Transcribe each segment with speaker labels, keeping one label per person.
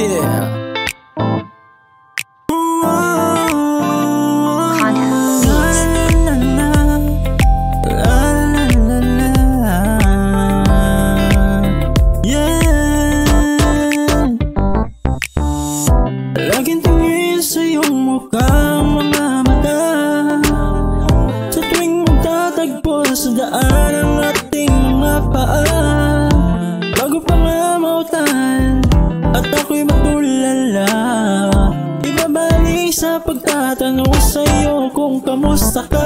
Speaker 1: Yeah.
Speaker 2: Laging tingin sa iyong mukhang mga mata, sa tuwing magtatagpo sa daan ang ating mga paa. Bago pa nga mautan at ako'y matulala, ibabalik sa pagtatanong sa'yo kung kamusta ka.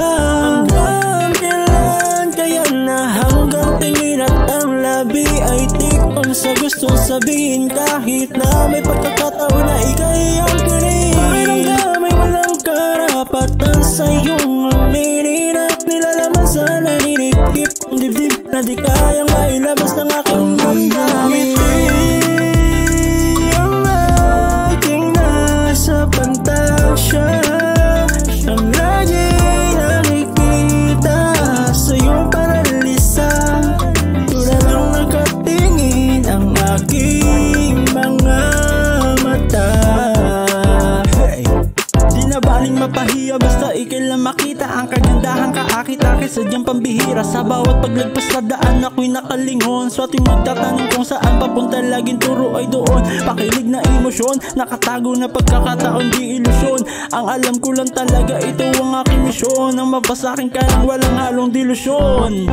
Speaker 2: Hanggang kailan kaya na hanggang tingin at ang labi ay tikong sa gustong sabihin, kahit na may pagkakataon na ika'y ang piling. Pakiramdam ay walang karapatan sa iyong aminin at nilalaman sa naninikip ang dibdib na di kayang mailabas ng aking damdamin. Ang aking nasa pantasya, ang laging nakikita sa iyong paralisa. Tulad lang nakatingin ang aking mga mata. Di na baling mapahiya basta ikay lang makita ang kagandahan kaakit-akit sadyang pambihira. Sa bawat paglagpas sa daan ako'y nakalingon, sa ating magtatanong kung saan papunta laging turo ay doon. Pakilig na emosyon, nakatago na pagkakataon di ilusyon. Ang alam ko lang talaga ito ang aking misyon, ang mabasakin ka lang walang halong delusyon.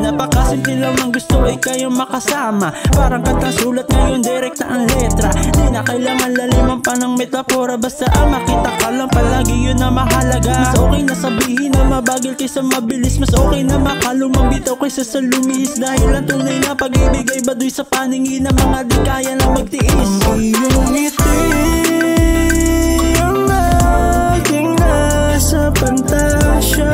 Speaker 2: Napakasimple lang ang gusto ay kayong makasama, parang katang sulat ngayon direkta ang letra. Di na kailangan laliman pa ng metapora, basta ang makita ka lang palagi yun na mahalaga. Mas okay na sabihin na mabagal kaysa mabilis, mas okay na makalumang bitaw kaysa sa lumihis. Dahil ang tunay na pag-ibig ay baduy sa paningin ng mga di kaya lang magtiis. Ang iyong ngiti ang aking nasa pantasya,